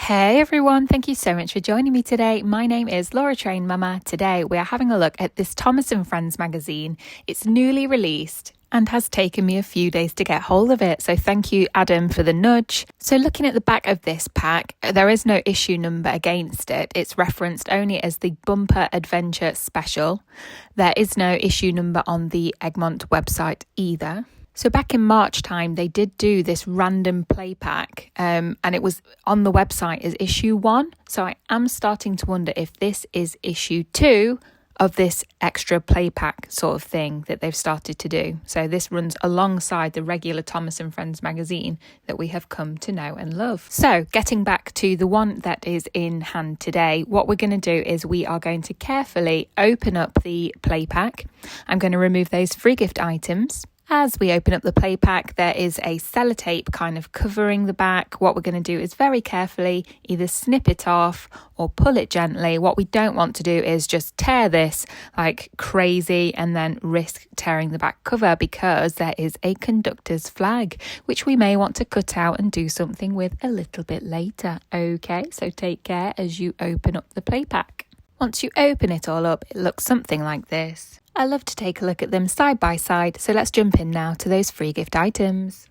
Hey everyone, thank you so much for joining me today. My name is Laura Train Mama. Today we are having a look at this Thomas and Friends magazine. It's newly released and has taken me a few days to get hold of it. So thank you, Adam, for the nudge. So looking at the back of this pack, there is no issue number against it. It's referenced only as the Bumper Adventure Special. There is no issue number on the Egmont website either. So back in March time, they did do this random play pack and it was on the website as issue 1. So I am starting to wonder if this is issue 2 of this extra play pack sort of thing that they've started to do. So this runs alongside the regular Thomas and Friends magazine that we have come to know and love. So getting back to the one that is in hand today, what we're going to do is we are going to carefully open up the play pack. I'm going to remove those free gift items. As we open up the play pack, there is a sellotape kind of covering the back. What we're going to do is very carefully either snip it off or pull it gently. What we don't want to do is just tear this like crazy and then risk tearing the back cover, because there is a conductor's flag, which we may want to cut out and do something with a little bit later. Okay, so take care as you open up the play pack. Once you open it all up, it looks something like this. I love to take a look at them side by side, so let's jump in now to those free gift items.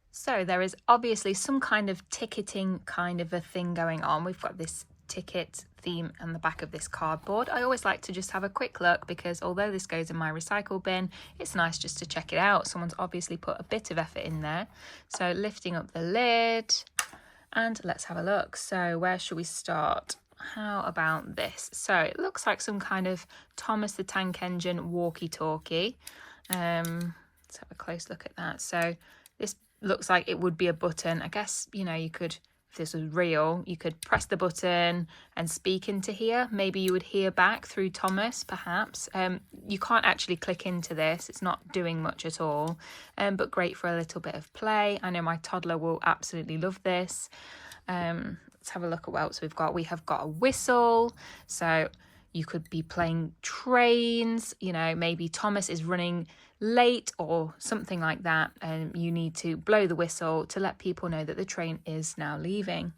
So there is obviously some kind of ticketing kind of a thing going on. We've got this ticket theme on the back of this cardboard. I always like to just have a quick look, because although this goes in my recycle bin, it's nice just to check it out. Someone's obviously put a bit of effort in there. So lifting up the lid and let's have a look. So where should we start? How about this? So it looks like some kind of Thomas the Tank Engine walkie-talkie. Let's have a close look at that. So this looks like it would be a button. I guess, you could, if this was real, you could press the button and speak into here. Maybe you would hear back through Thomas, perhaps. You can't actually click into this. It's not doing much at all, but great for a little bit of play. I know my toddler will absolutely love this. Let's have a look at what else we've got. We have got a whistle, so you could be playing trains, maybe Thomas is running late or something like that, and you need to blow the whistle to let people know that the train is now leaving.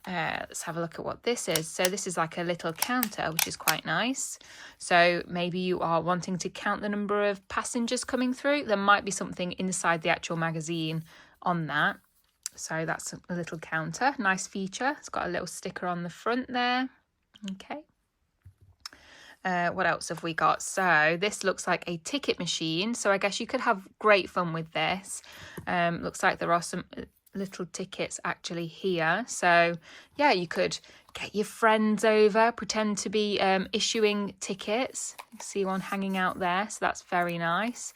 Let's have a look at what this is. So this is like a little counter, which is quite nice. So maybe you are wanting to count the number of passengers coming through. There might be something inside the actual magazine on that. So that's a little counter, nice feature. It's got a little sticker on the front there. Okay. What else have we got? So this looks like a ticket machine. So I guess you could have great fun with this. Looks like there are some little tickets actually here. So yeah, you could get your friends over, pretend to be issuing tickets. You see one hanging out there. So that's very nice.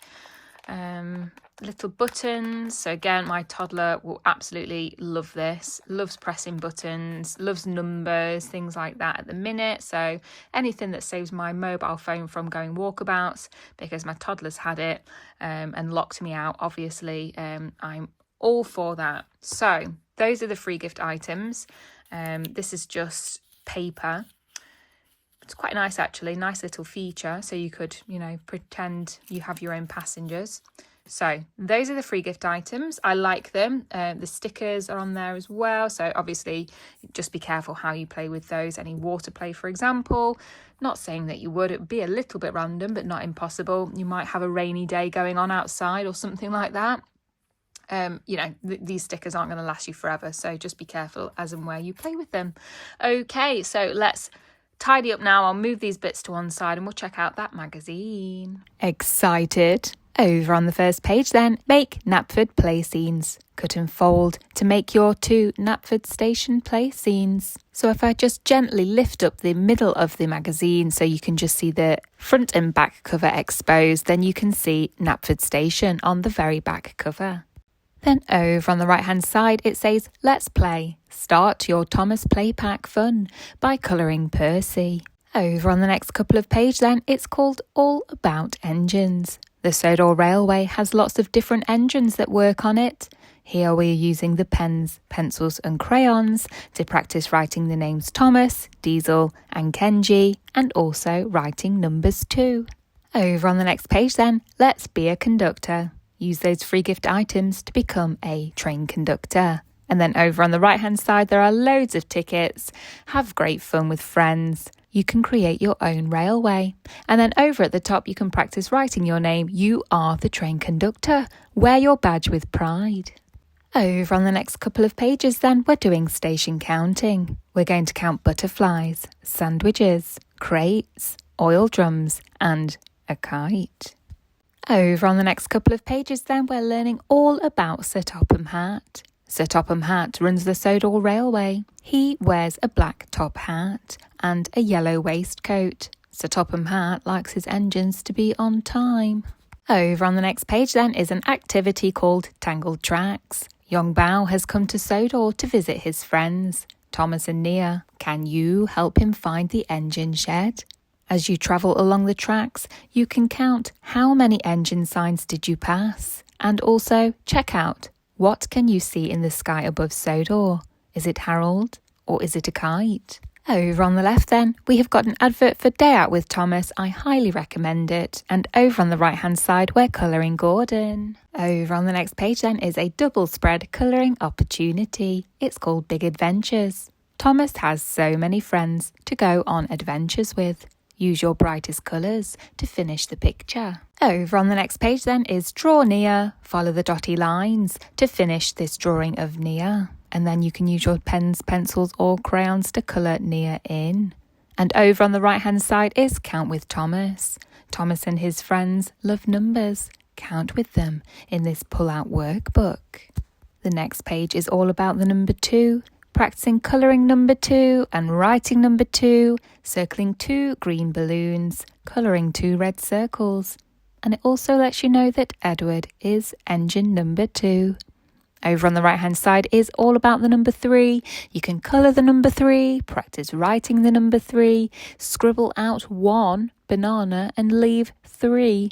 Little buttons. So again, my toddler will absolutely love this. Loves pressing buttons, loves numbers, things like that at the minute. So anything that saves my mobile phone from going walkabouts, because my toddler's had it and locked me out, obviously. I'm all for that. So those are the free gift items. This is just paper. It's quite nice, actually. Nice little feature. So you could, pretend you have your own passengers. So those are the free gift items. I like them. The stickers are on there as well. So obviously just be careful how you play with those. Any water play, for example. Not saying that you would. It would be a little bit random, but not impossible. You might have a rainy day going on outside or something like that. These stickers aren't going to last you forever. So just be careful as and where you play with them. Okay, so let's tidy up now. I'll move these bits to one side and we'll check out that magazine. Excited? Over on the first page then, make Knapford play scenes. Cut and fold to make your 2 Knapford station play scenes. So if I just gently lift up the middle of the magazine so you can just see the front and back cover exposed, then you can see Knapford station on the very back cover. Then over on the right hand side it says, let's play. Start your Thomas play pack fun by colouring Percy. Over on the next couple of pages then, it's called All About Engines. The Sodor Railway has lots of different engines that work on it. Here we're using the pens, pencils and crayons to practice writing the names Thomas, Diesel and Kenji, and also writing numbers too. Over on the next page then, let's be a conductor. Use those free gift items to become a train conductor. And then over on the right hand side, there are loads of tickets. Have great fun with friends. You can create your own railway. And then over at the top, you can practice writing your name. You are the train conductor. Wear your badge with pride. Over on the next couple of pages then, we're doing station counting. We're going to count butterflies, sandwiches, crates, oil drums, and a kite. Over on the next couple of pages then, we're learning all about Sir Topham Hatt. Sir Topham Hatt runs the Sodor Railway. He wears a black top hat and a yellow waistcoat. Sir Topham Hatt likes his engines to be on time. Over on the next page then is an activity called Tangled Tracks. Young Bao has come to Sodor to visit his friends, Thomas and Nia. Can you help him find the engine shed? As you travel along the tracks, you can count how many engine signs did you pass, and also check out what can you see in the sky above Sodor. Is it Harold or is it a kite? Over on the left then, we have got an advert for Day Out with Thomas. I highly recommend it. And over on the right hand side, we're colouring Gordon. Over on the next page then is a double spread colouring opportunity. It's called Big Adventures. Thomas has so many friends to go on adventures with. Use your brightest colours to finish the picture. Over on the next page then is Draw Nia. Follow the dotty lines to finish this drawing of Nia. And then you can use your pens, pencils or crayons to colour Nia in. And over on the right hand side is Count with Thomas. Thomas and his friends love numbers. Count with them in this pull-out workbook. The next page is all about the number 2. Practicing colouring number 2 and writing number 2, circling 2 green balloons, colouring 2 red circles. And it also lets you know that Edward is engine number 2. Over on the right hand side is all about the number 3. You can colour the number 3, practice writing the number 3, scribble out 1 banana and leave 3.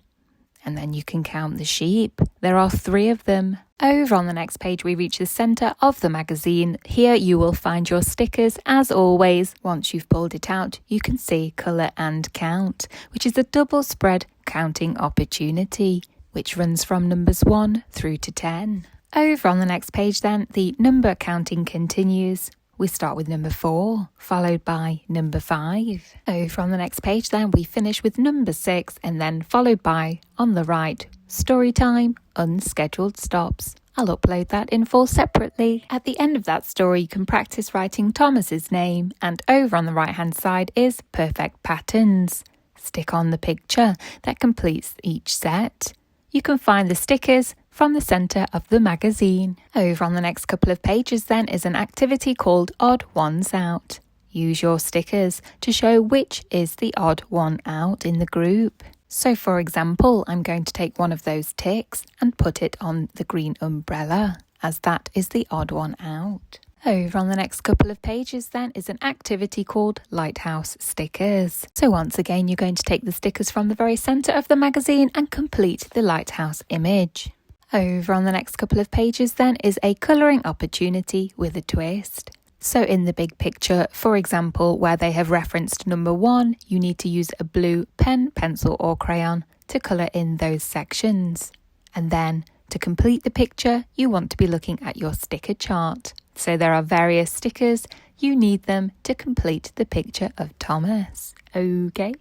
And then you can count the sheep. There are 3 of them. Over on the next page, we reach the centre of the magazine. Here you will find your stickers. As always, once you've pulled it out, you can see Colour and Count, which is a double spread counting opportunity, which runs from numbers 1 through to 10. Over on the next page then, the number counting continues. We start with number 4, followed by number 5. Over on the next page then, we finish with number 6 and then followed by, on the right, story time, unscheduled stops. I'll upload that in full separately. At the end of that story, you can practice writing Thomas's name, and over on the right hand side is perfect patterns. Stick on the picture that completes each set. You can find the stickers from the centre of the magazine. Over on the next couple of pages then is an activity called Odd Ones Out. Use your stickers to show which is the odd one out in the group. So for example, I'm going to take one of those ticks and put it on the green umbrella, as that is the odd one out. Over on the next couple of pages then is an activity called Lighthouse Stickers. So once again, you're going to take the stickers from the very centre of the magazine and complete the lighthouse image. Over on the next couple of pages then is a colouring opportunity with a twist. So in the big picture, for example, where they have referenced number 1, you need to use a blue pen, pencil or crayon to colour in those sections. And then to complete the picture, you want to be looking at your sticker chart. So there are various stickers. You need them to complete the picture of Thomas. Okay.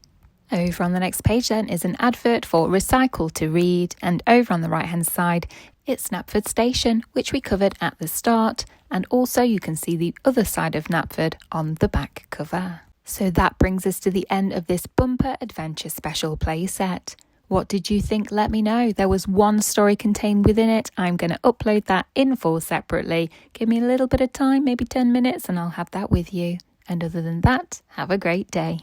Over on the next page then is an advert for Recycle to Read, and over on the right hand side it's Knapford Station, which we covered at the start, and also you can see the other side of Knapford on the back cover. So that brings us to the end of this bumper adventure special playset. What did you think? Let me know. There was one story contained within it. I'm going to upload that in full separately. Give me a little bit of time, maybe 10 minutes, and I'll have that with you. And other than that, have a great day.